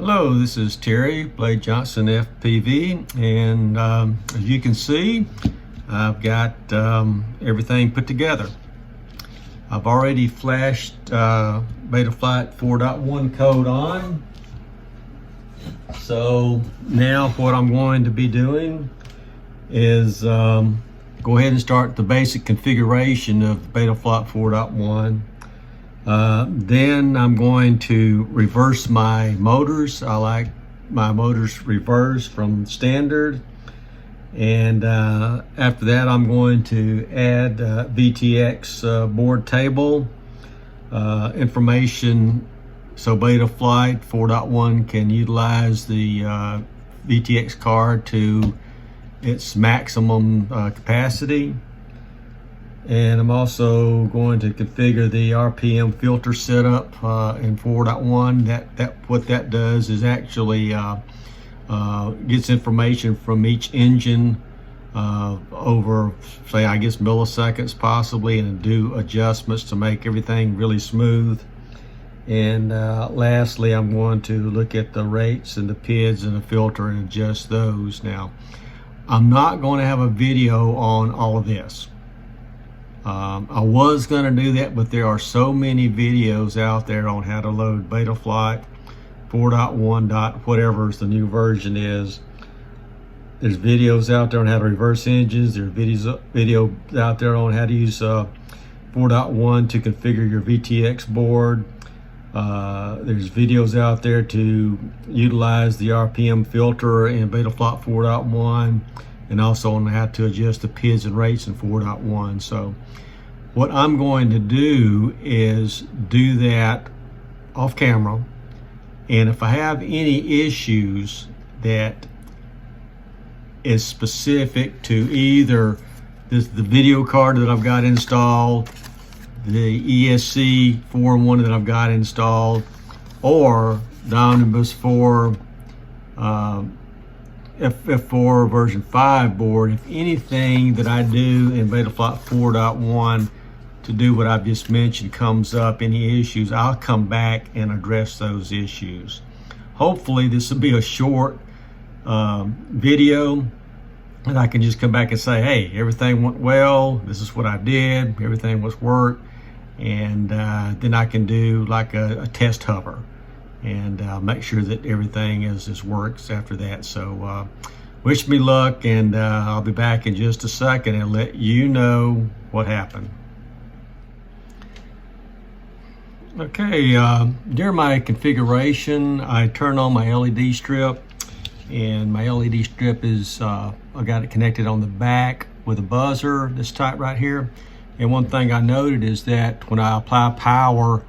Hello, this is Terry, Blade Johnson FPV, and as you can see, I've got everything put together. I've already flashed Betaflight 4.1 code on. So now what I'm going to be doing is go ahead and start the basic configuration of Betaflight 4.1. Then I'm going to reverse my motors. I like my motors reversed from standard. And after that, I'm going to add VTX board table information so Betaflight 4.1 can utilize the VTX card to its maximum capacity. And I'm also going to configure the RPM filter setup in 4.1. What that does is actually gets information from each engine over, say, I guess milliseconds possibly, and do adjustments to make everything really smooth. And lastly, I'm going to look at the rates and the PIDs and the filter and adjust those. Now, I'm not going to have a video on all of this. I was going to do that, but there are so many videos out there on how to load Betaflight 4.1. Whatever the new version is. There's videos out there on how to reverse engines. There's videos out there on how to use 4.1 to configure your VTX board. There's videos out there to utilize the RPM filter in Betaflight 4.1. and also on how to adjust the PIDs and rates in 4.1. So what I'm going to do is do that off camera. And if I have any issues that is specific to either the video card that I've got installed, the ESC 4.1 that I've got installed, or the Omnibus 4 FF4 version 5 board, if anything that I do in Betaflight 4.1 to do what I've just mentioned comes up, any issues, I'll come back and address those issues. Hopefully this will be a short video, and I can just come back and say, hey, everything went well, this is what I did, everything was worked, and then I can do like a test hover and make sure that everything is works after that. So wish me luck, and I'll be back in just a second and let you know what happened. Okay, during my configuration, I turn on my LED strip, and my LED strip is, I got it connected on the back with a buzzer, this type right here. And one thing I noted is that when I apply power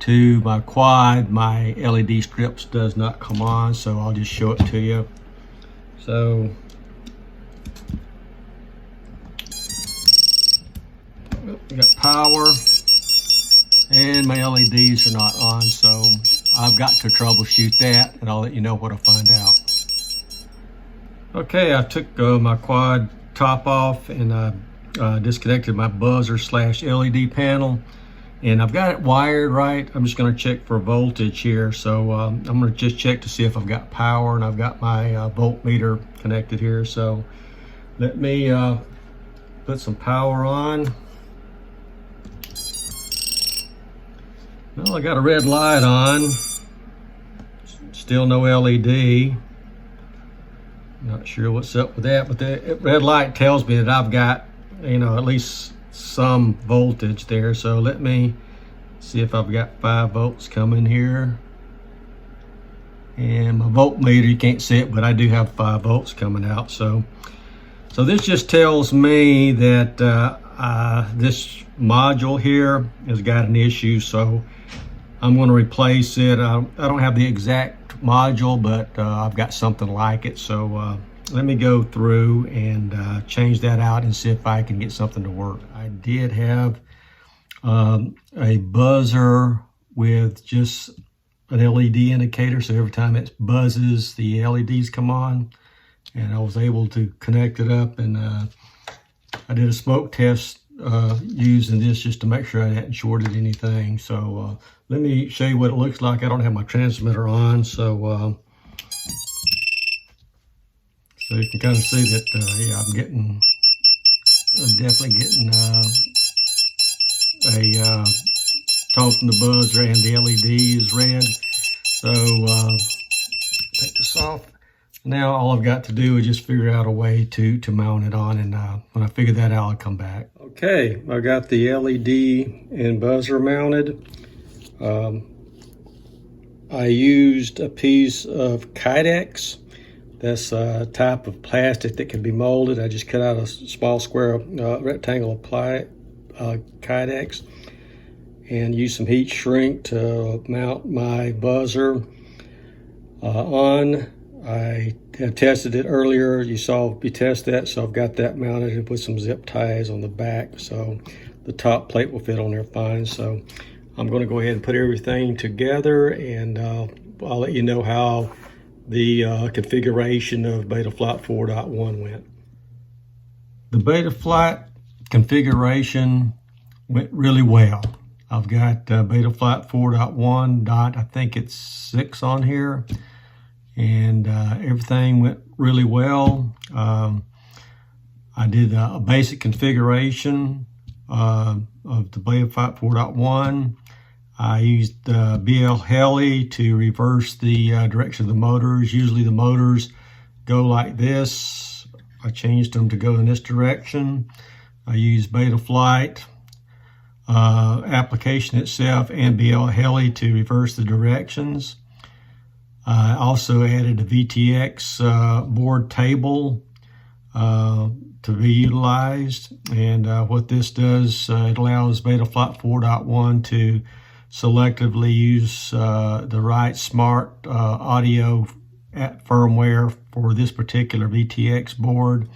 to my quad, my LED strips does not come on, so I'll just show it to you. So we got power and my LEDs are not on, so I've got to troubleshoot that, and I'll let you know what I find out. Okay, I took my quad top off, and I disconnected my buzzer / LED panel. And I've got it wired right. I'm just going to check for voltage here. So I'm going to just check to see if I've got power, and I've got my voltmeter connected here. So let me put some power on. Well, I got a red light on. Still no LED. Not sure what's up with that, but the red light tells me that I've got, you know, at least some voltage there. So let me see if I've got 5 volts coming here, and my voltmeter, you can't see it, but I do have 5 volts coming out. So this just tells me that this module here has got an issue, so I'm going to replace it. I don't have the exact module, but I've got something like it. So let me go through and change that out and see if I can get something to work. I did have a buzzer with just an LED indicator, so every time it buzzes, the LEDs come on, and I was able to connect it up, and I did a smoke test using this just to make sure I hadn't shorted anything. So let me show you what it looks like. I don't have my transmitter on, so you can kind of see that, yeah, I'm definitely getting a tone from the buzzer, and the LED is red. So take this off. Now all I've got to do is just figure out a way to mount it on, and when I figure that out, I'll come back. Okay, I got the LED and buzzer mounted. I used a piece of Kydex. That's a type of plastic that can be molded. I just cut out a small square rectangle of Kydex and used some heat shrink to mount my buzzer on. I had tested it earlier. You saw me test that, so I've got that mounted and put some zip ties on the back, so the top plate will fit on there fine. So I'm going to go ahead and put everything together, and I'll let you know how the configuration of Betaflight 4.1 went. The Betaflight configuration went really well. I've got Betaflight 4.1 I think it's 6 on here, and everything went really well. I did a basic configuration of the Betaflight 4.1. I used BL Heli to reverse the direction of the motors. Usually the motors go like this. I changed them to go in this direction. I used Betaflight application itself and BL Heli to reverse the directions. I also added a VTX board table to be utilized, and what this does, it allows Betaflight 4.1 to selectively use the right smart audio firmware for this particular VTX board,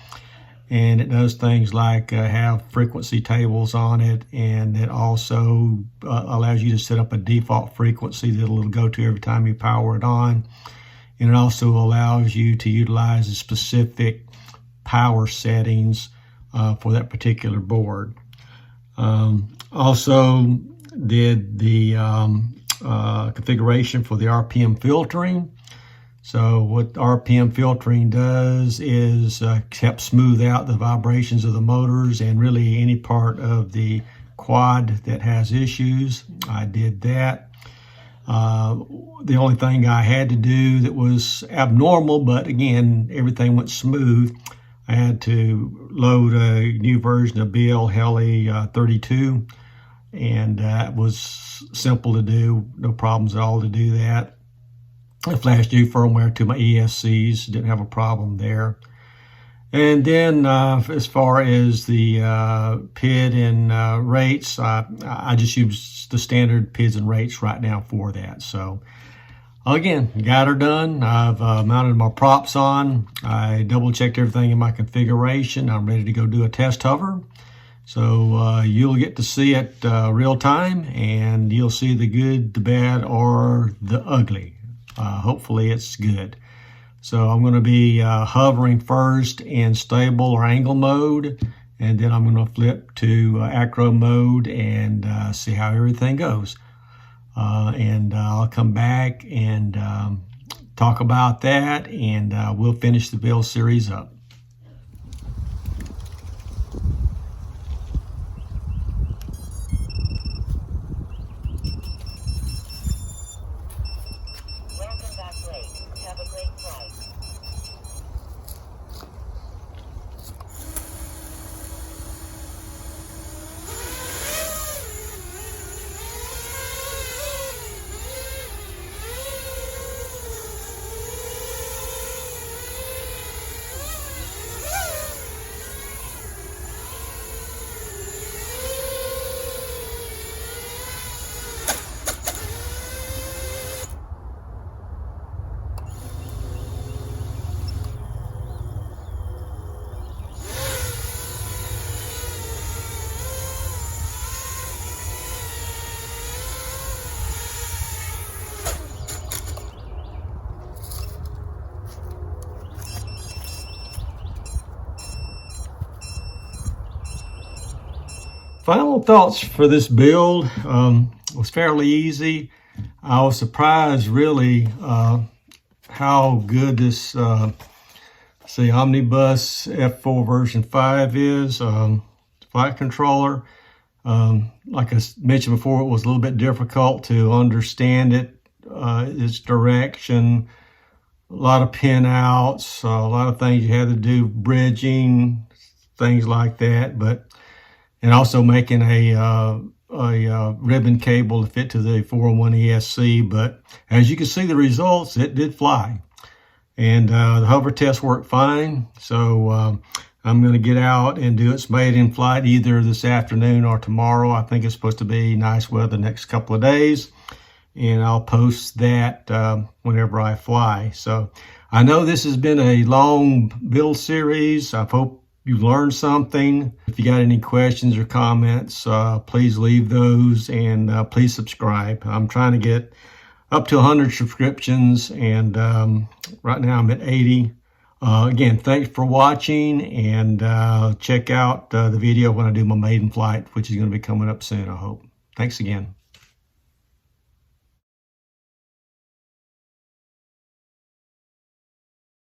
and it does things like have frequency tables on it, and it also allows you to set up a default frequency that it'll go to every time you power it on, and it also allows you to utilize the specific power settings for that particular board. Also did the configuration for the RPM filtering. So what RPM filtering does is help smooth out the vibrations of the motors and really any part of the quad that has issues. I did that. The only thing I had to do that was abnormal, but again, everything went smooth, I had to load a new version of BL Heli 32, and it was simple to do, no problems at all to do that. I flashed new firmware to my ESCs, didn't have a problem there. And then as far as the PID and rates, I just use the standard PIDs and rates right now for that. So again, got her done. I've mounted my props on. I double checked everything in my configuration. I'm ready to go do a test hover. So you'll get to see it real time, and you'll see the good, the bad, or the ugly. Hopefully it's good. So I'm going to be hovering first in stable or angle mode, and then I'm going to flip to acro mode and see how everything goes. And I'll come back and talk about that, and we'll finish the build series up. Final thoughts for this build was fairly easy. I was surprised really how good this Omnibus F4 version 5 is. Flight controller. Like I mentioned before, it was a little bit difficult to understand its direction, a lot of pinouts, a lot of things you had to do, bridging, things like that, and also making a ribbon cable to fit to the 4.1 ESC. But as you can see, the results, it did fly. And the hover test worked fine. So I'm going to get out and do its maiden flight either this afternoon or tomorrow. I think it's supposed to be nice weather the next couple of days. And I'll post that whenever I fly. So I know this has been a long build series. I hope you learned something. If you got any questions or comments, please leave those, and please subscribe. I'm trying to get up to 100 subscriptions, and right now I'm at 80. Again, thanks for watching, and check out the video when I do my maiden flight, which is going to be coming up soon, I hope. Thanks again.